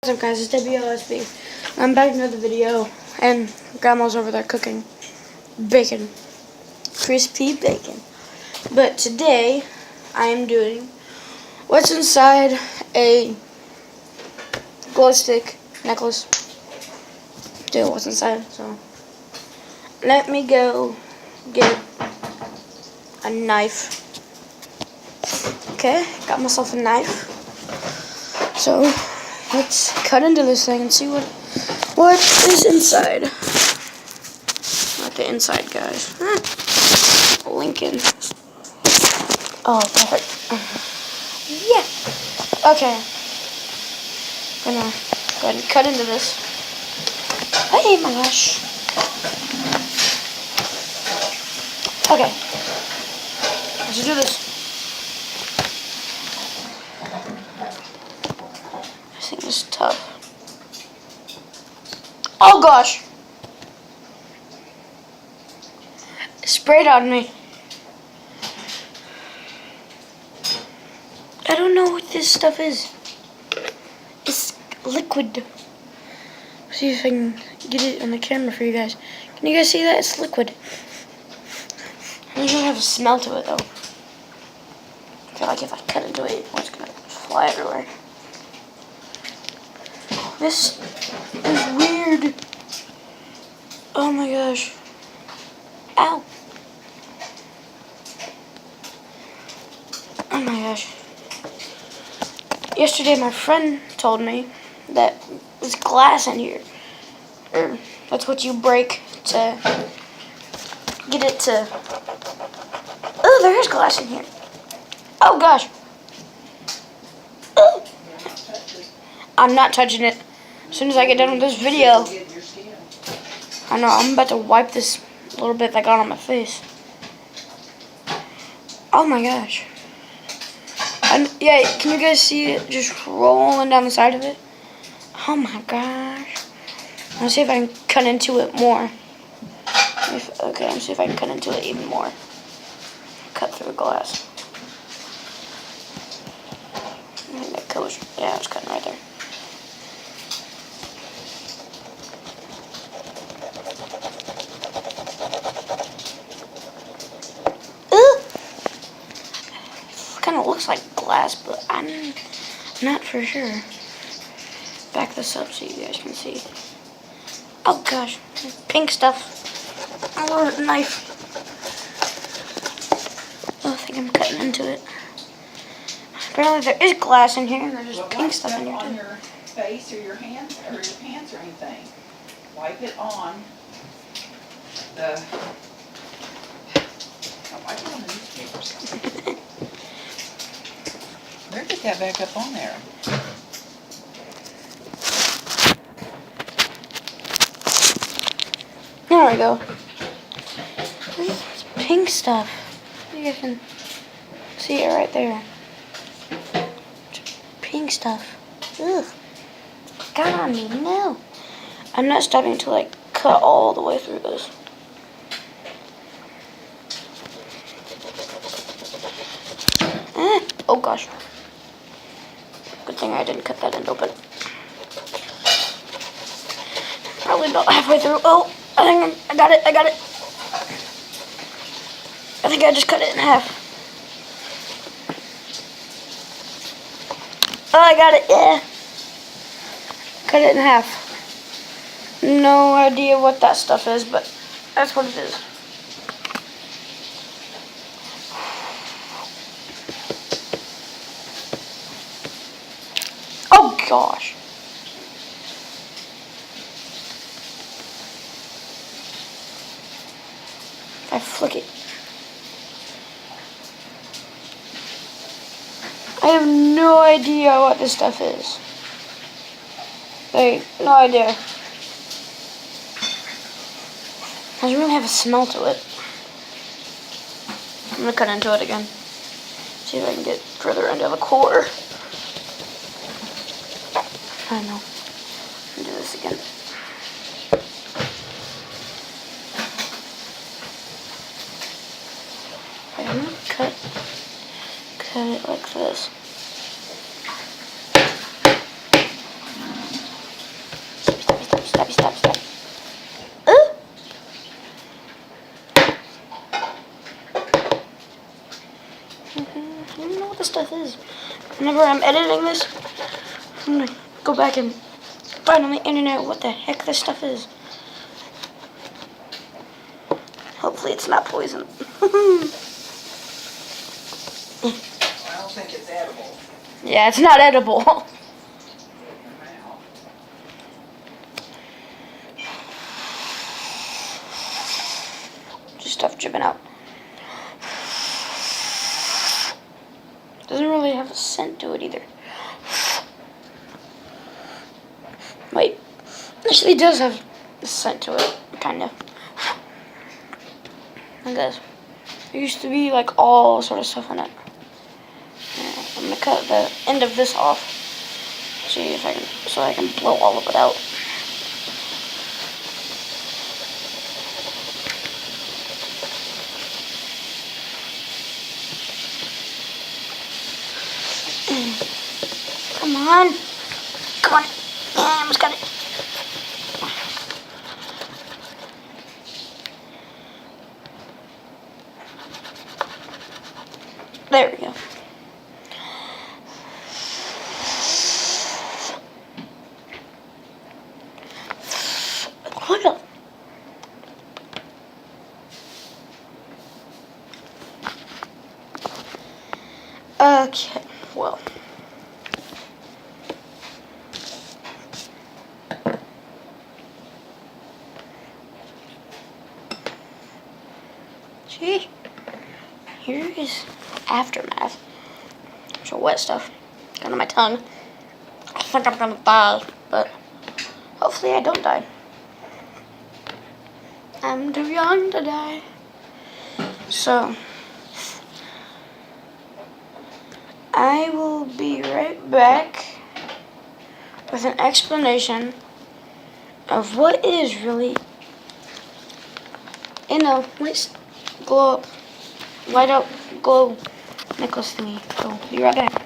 What's up guys, it's WLSB. I'm back in another video and Grandma's over there cooking bacon. Crispy bacon. But today I am doing what's inside a glow stick necklace. Do what's inside, so let me go get a knife. Okay, got myself a knife. So let's cut into this thing and see what is inside. Not the inside, guys. Lincoln. Oh, that hurt. Yeah. Okay. I'm gonna go ahead and cut into this. Hey, my gosh. Okay. Let's do this. This thing is tough. Oh gosh! It sprayed on me. I don't know what this stuff is. It's liquid. See if I can get it on the camera for you guys. Can you guys see that? It's liquid. It doesn't have a smell to it though. I feel like if I cut into it, it's gonna fly everywhere. This is weird. Oh my gosh. Ow. Oh my gosh. Yesterday my friend told me that there's glass in here. Or that's what you break to get it to... Oh, there is glass in here. Oh gosh. Oh. I'm not touching it. As soon as I get done with this video, I know I'm about to wipe this little bit that got on my face. Oh my gosh. Yeah, can you guys see it just rolling down the side of it? Oh my gosh. Let's see if I can cut into it more. Okay, let's see if I can cut into it even more. Cut through the glass. I think that goes. Yeah, it's cutting right there. Kind of looks like glass, but I'm not for sure. Back this up so you guys can see. Oh gosh, pink stuff. Oh, a knife. Oh, I think I'm cutting into it. Apparently there is glass in here, and there's just pink stuff in here too. On your face or your hands or anything. Wipe it on the. Wipe it on the newspaper or something. Where did that back up on there? There we go. It's pink stuff. You guys can see it right there. Pink stuff. Ugh. God, I mean, no. I'm not stopping to like cut all the way through this. Oh gosh. Good thing I didn't cut that end open. Probably about halfway through. Oh, I got it. I think I just cut it in half. Oh, I got it, yeah. Cut it in half. No idea what that stuff is, but that's what it is. Oh gosh. I flick it. I have no idea what this stuff is. Like, no idea. Doesn't really have a smell to it. I'm gonna cut into it again. See if I can get further into the core. I know. Do this again. I'm gonna cut it like this. Stop. I don't know what this stuff is. Whenever I'm editing this, I'm gonna go back and find on the internet what the heck this stuff is. Hopefully it's not poison. I don't think it's edible. Yeah, it's not edible. Just stuff dripping out. Doesn't really have a scent to it either. Wait, actually it does have a scent to it, kind of. Like this. There used to be like all sort of stuff in it. Yeah, I'm gonna cut the end of this off. See if I can, so I can blow all of it out. Come on. Yeah, I almost got it. There we go. Hold up. Okay, well. See? Here is aftermath. Some wet stuff going on my tongue. I think I'm gonna die, but hopefully I don't die. I'm too young to die. So, I will be right back with an explanation of what is really in a glow up, light up, glow necklace thingy. So, be right back.